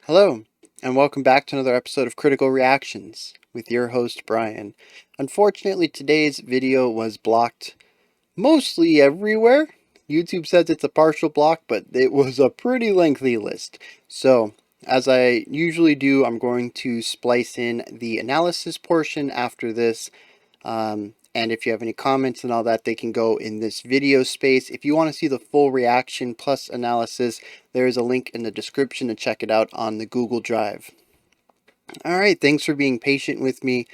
Hello, and welcome back to another episode of Critical Reactions with your host, Bryan. Unfortunately, today's video was blocked mostly everywhere. YouTube says it's a partial block, but it was a pretty lengthy list. So, as I usually do, I'm going to splice in the analysis portion after this. And if you have any comments and all that, they can go in this video space. If you want to see the full reaction plus analysis, there is a link in the description to check it out on the Google Drive. All right, thanks for being patient with me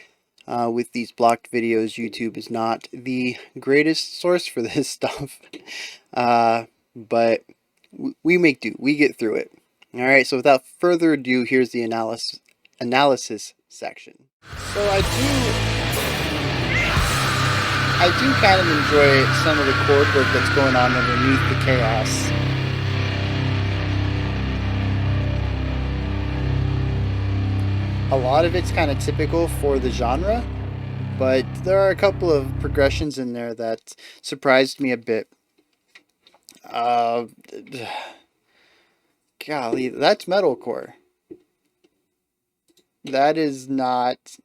with these blocked videos. YouTube is not the greatest source for this stuff, but we make do. We get through it. All right, so without further ado, here's the analysis section. So I do kind of enjoy some of the chord work that's going on underneath the chaos. A lot of it's kind of typical for the genre, but there are a couple of progressions in there that surprised me a bit. Uh, Golly, that's metalcore. That is not.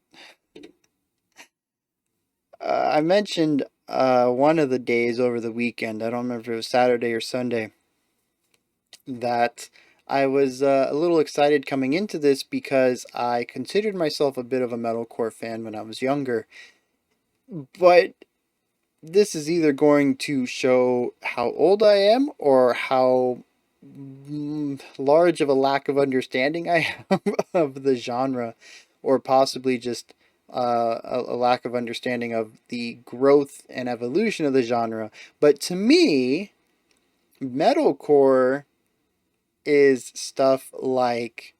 I mentioned one of the days over the weekend, I don't remember if it was Saturday or Sunday, that I was a little excited coming into this because I considered myself a bit of a metalcore fan when I was younger. But this is either going to show how old I am or how large of a lack of understanding I have of the genre, or possibly just a lack of understanding of the growth and evolution of the genre. But to me, metalcore is stuff like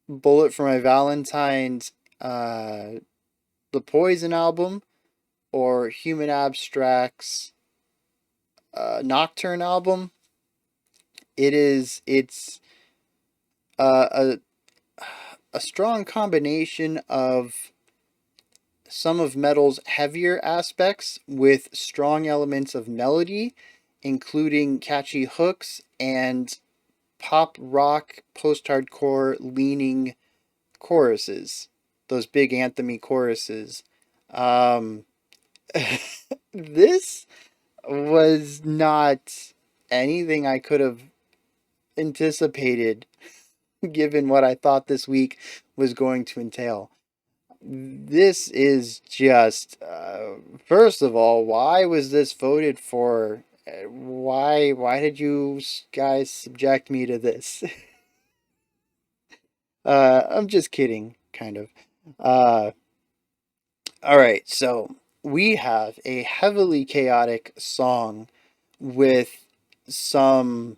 Bullet for My Valentine's, the Poison album, or Human Abstract's Nocturne album. It's a strong combination of some of metal's heavier aspects with strong elements of melody, including catchy hooks and pop rock, post-hardcore leaning choruses. Those big anthem-y choruses. Um, this was not anything I could have anticipated given what I thought this week was going to entail. This is just, first of all, why was this voted for? Why did you guys subject me to this? I'm just kidding, kind of. Uh, all right, so we have a heavily chaotic song with some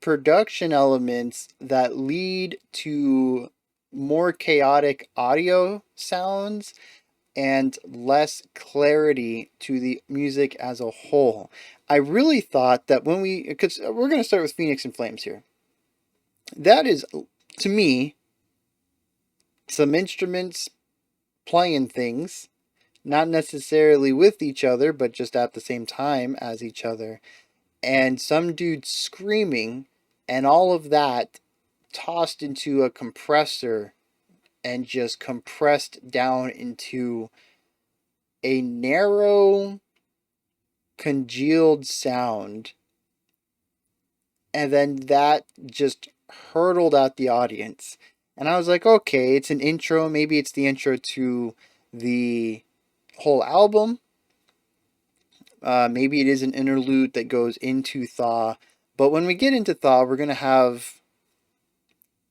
production elements that lead to more chaotic audio sounds and less clarity to the music as a whole. I really thought that because we're going to start with Phoenix in Flames here. That is, to me, some instruments playing things, not necessarily with each other, but just at the same time as each other, and some dude screaming, and all of that tossed into a compressor and just compressed down into a narrow, congealed sound. And then that just hurtled at the audience. And I was like, okay, it's an intro. Maybe it's the intro to the whole album. Maybe it is an interlude that goes into Thaw. But when we get into Thaw, we're going to have,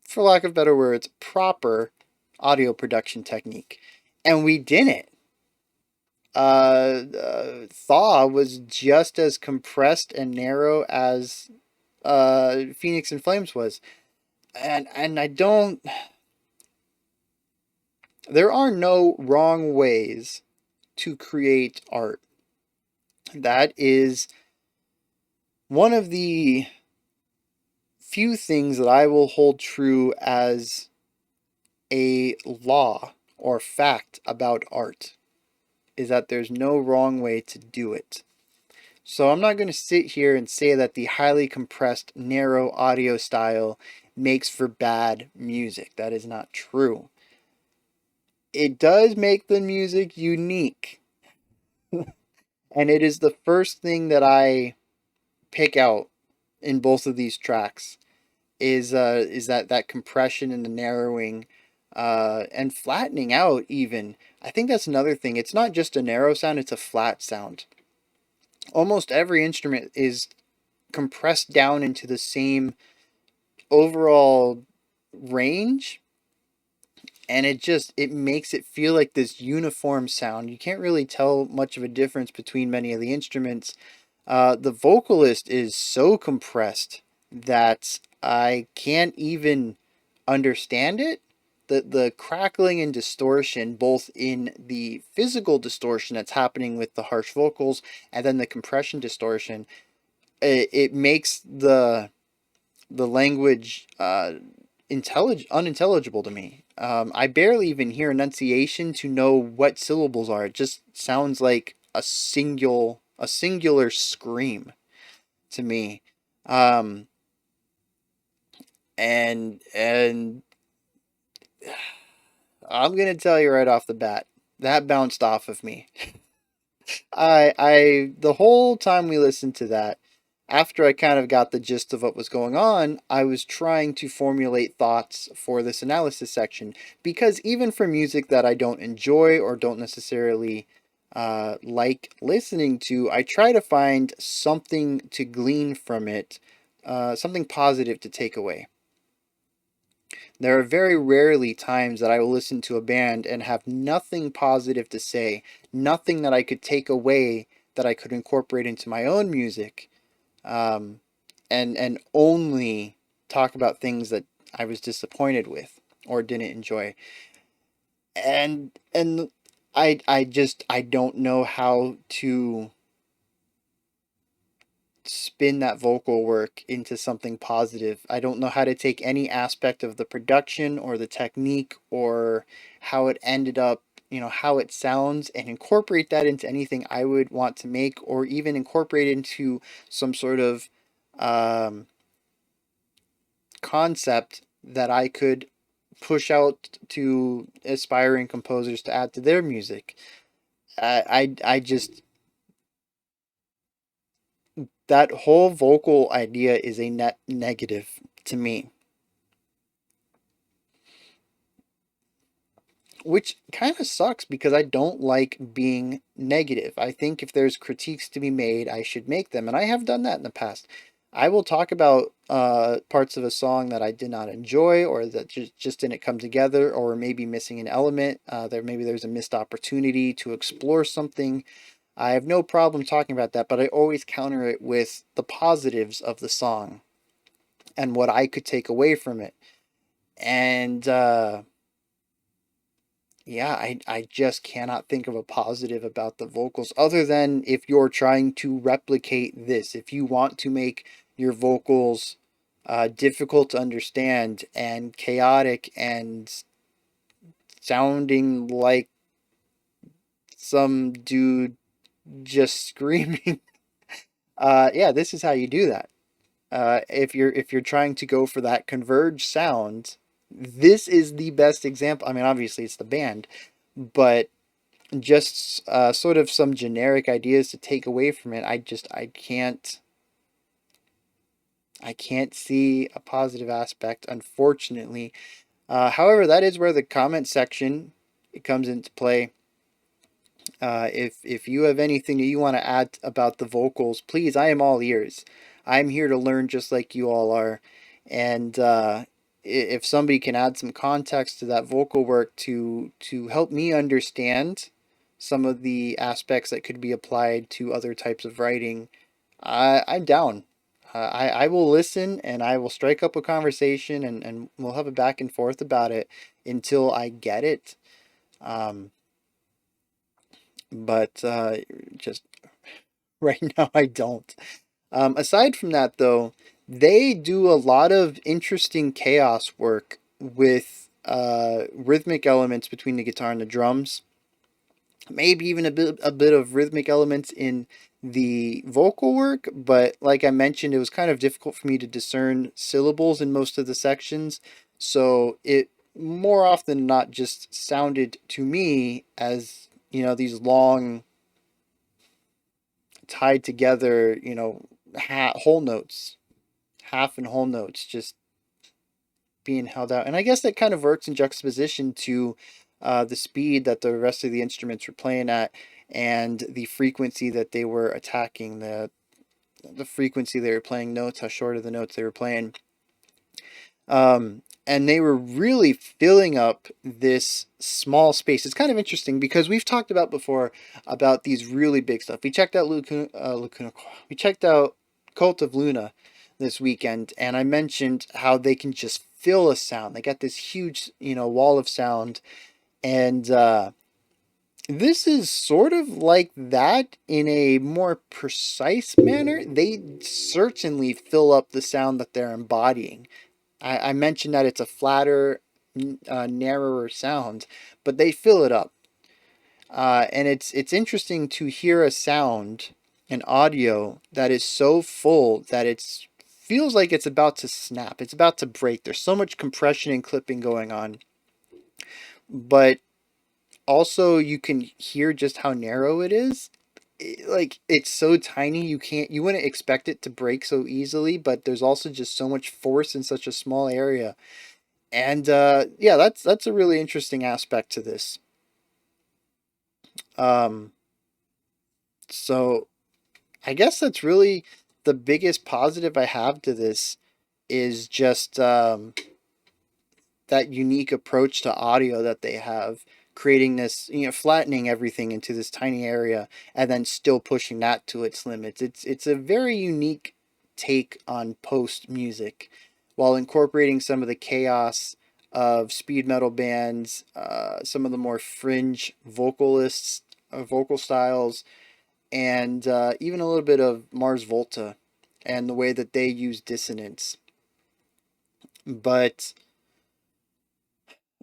for lack of better words, proper audio production technique. And we didn't. Thaw was just as compressed and narrow as Phoenix in Flames was. And I don't... There are no wrong ways to create art. That is one of the few things that I will hold true as a law or fact about art, is that there's no wrong way to do it. So I'm not going to sit here and say that the highly compressed, narrow audio style makes for bad music. That is not true. It does make the music unique. And it is the first thing that I pick out in both of these tracks is that compression and the narrowing and flattening out even. I think that's another thing. It's not just a narrow sound, it's a flat sound. Almost every instrument is compressed down into the same overall range, and it makes it feel like this uniform sound. You can't really tell much of a difference between many of the instruments. The vocalist is so compressed that I can't even understand it. The crackling and distortion, both in the physical distortion that's happening with the harsh vocals, and then the compression distortion, it makes the language unintelligible to me. I barely even hear enunciation to know what syllables are. It just sounds like a singular scream to me. Um, and I'm gonna tell you right off the bat, that bounced off of me. The whole time we listened to that, after I kind of got the gist of what was going on, I was trying to formulate thoughts for this analysis section. Because even for music that I don't enjoy or don't necessarily like listening to, I try to find something to glean from it, something positive to take away. There are very rarely times that I will listen to a band and have nothing positive to say, nothing that I could take away that I could incorporate into my own music, um, and only talk about things that I was disappointed with or didn't enjoy. And I don't know how to spin that vocal work into something positive. I don't know how to take any aspect of the production or the technique or how it ended up, how it sounds, and incorporate that into anything I would want to make, or even incorporate into some sort of um, concept that I could push out to aspiring composers to add to their music. I just, that whole vocal idea is a net negative to me, which kind of sucks because I don't like being negative. I think if there's critiques to be made, I should make them, and I have done that in the past. I will talk about parts of a song that I did not enjoy, or that just didn't come together, or maybe missing an element. Maybe there's a missed opportunity to explore something. I have no problem talking about that, but I always counter it with the positives of the song and what I could take away from it. And yeah, I just cannot think of a positive about the vocals other than if you're trying to replicate this. If you want to make your vocals difficult to understand and chaotic and sounding like some dude just screaming, yeah, this is how you do that. If you're trying to go for that converge sound, this is the best example. I mean, obviously it's the band, but just sort of some generic ideas to take away from it. I can't see a positive aspect, unfortunately. However, that is where the comment section it comes into play. If you have anything that you want to add about the vocals, please, I am all ears. I'm here to learn just like you all are. And if somebody can add some context to that vocal work to help me understand some of the aspects that could be applied to other types of writing, I'm down. I will listen and I will strike up a conversation, and we'll have a back and forth about it until I get it. Um, but just right now, I don't. Aside from that, though, they do a lot of interesting chaos work with rhythmic elements between the guitar and the drums. Maybe even a bit of rhythmic elements in the vocal work, but like I mentioned, it was kind of difficult for me to discern syllables in most of the sections. So it more often than not just sounded to me as, these long tied together, whole notes, half and whole notes just being held out. And I guess that kind of works in juxtaposition to the speed that the rest of the instruments were playing at and the frequency that they were attacking, the frequency they were playing notes, how short of the notes they were playing. And they were really filling up this small space. It's kind of interesting because we've talked about before about these really big stuff. We checked out we checked out Cult of Luna this weekend, and I mentioned how they can just fill a sound. They got this huge, wall of sound, and this is sort of like that in a more precise manner. They certainly fill up the sound that they're embodying. I mentioned that it's a flatter, narrower sound, but they fill it up. And it's interesting to hear a sound, an audio that is so full that it's feels like it's about to snap. It's about to break. There's so much compression and clipping going on, but also you can hear just how narrow it is. Like it's so tiny you wouldn't expect it to break so easily, but there's also just so much force in such a small area. And yeah, that's a really interesting aspect to this. Um, so I guess that's really the biggest positive I have to this is just that unique approach to audio that they have, creating this, flattening everything into this tiny area and then still pushing that to its limits. It's a very unique take on post music while incorporating some of the chaos of speed metal bands, some of the more fringe vocal styles, and even a little bit of Mars Volta and the way that they use dissonance. But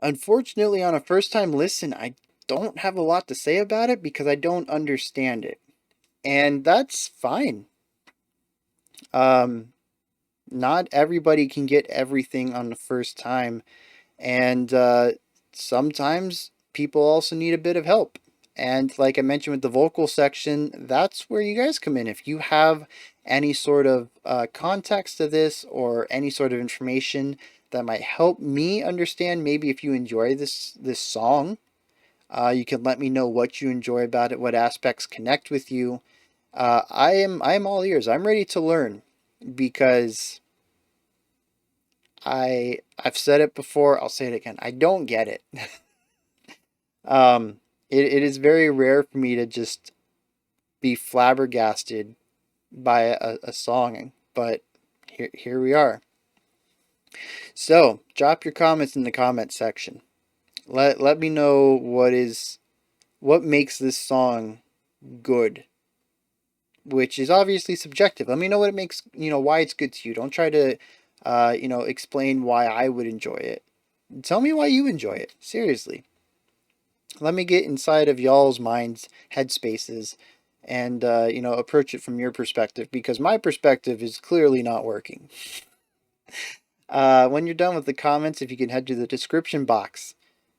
unfortunately, on a first time listen, I don't have a lot to say about it because I don't understand it. And that's fine. Um, Not everybody can get everything on the first time. And sometimes people also need a bit of help. And like I mentioned with the vocal section, that's where you guys come in. If you have any sort of context to this or any sort of information that might help me understand, maybe if you enjoy this song, you can let me know what you enjoy about it, what aspects connect with you. I am all ears. I'm ready to learn because I've said it before. I'll say it again. I don't get it. It is very rare for me to just be flabbergasted by a song, but here we are. So drop your comments in the comment section. Let me know what makes this song good, which is obviously subjective. Let me know what it makes, why it's good to you. Don't try to, explain why I would enjoy it. Tell me why you enjoy it. Seriously. Let me get inside of y'all's minds, headspaces, and, approach it from your perspective because my perspective is clearly not working. When you're done with the comments, if you can head to the description box,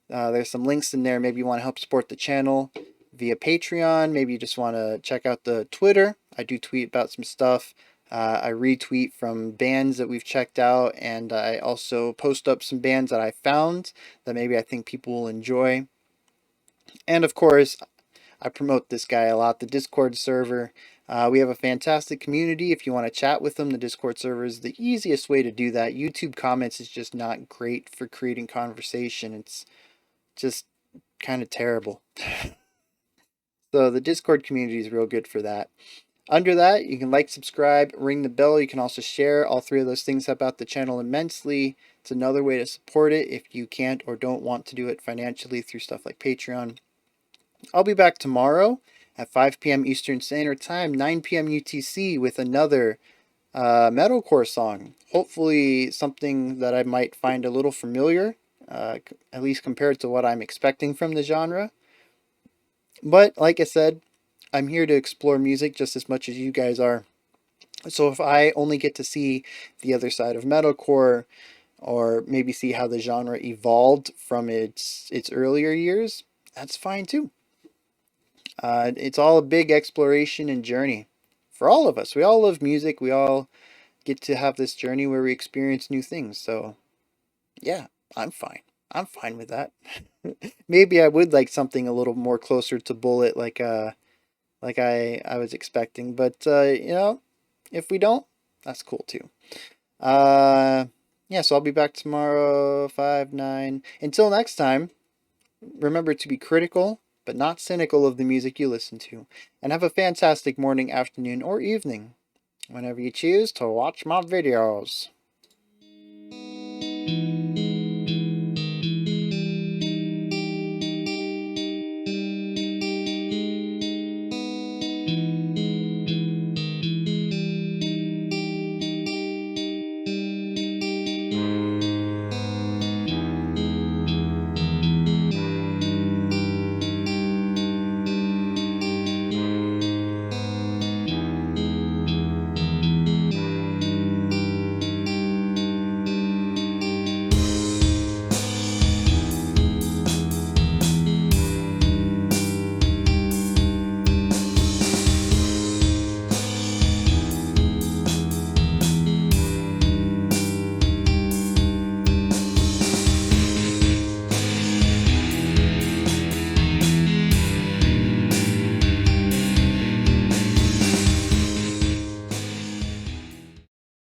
there's some links in there. Maybe you want to help support the channel via Patreon. Maybe you just want to check out the Twitter. I do tweet about some stuff. I retweet from bands that we've checked out, and I also post up some bands that I found that maybe I think people will enjoy. And of course, I promote this guy a lot, the Discord server. We have a fantastic community. If you want to chat with them, the Discord server is the easiest way to do that. YouTube comments is just not great for creating conversation. It's just kind of terrible. So the Discord community is real good for that. Under that, you can like, subscribe, ring the bell. You can also share. All three of those things help out the channel immensely. It's another way to support it if you can't or don't want to do it financially through stuff like Patreon. I'll be back tomorrow at 5 p.m. Eastern Standard Time, 9 p.m. UTC with another metalcore song. Hopefully something that I might find a little familiar, at least compared to what I'm expecting from the genre. But like I said, I'm here to explore music just as much as you guys are. So if I only get to see the other side of metalcore, or maybe see how the genre evolved from its earlier years, that's fine too. It's all a big exploration and journey for all of us. We all love music. We all get to have this journey where we experience new things. So yeah, I'm fine. I'm fine with that. Maybe I would like something a little more closer to Bullet, like I was expecting. But if we don't, that's cool too. Uh, yeah. So I'll be back tomorrow, 5/9. Until next time, remember to be critical but not cynical of the music you listen to, and have a fantastic morning, afternoon, or evening whenever you choose to watch my videos.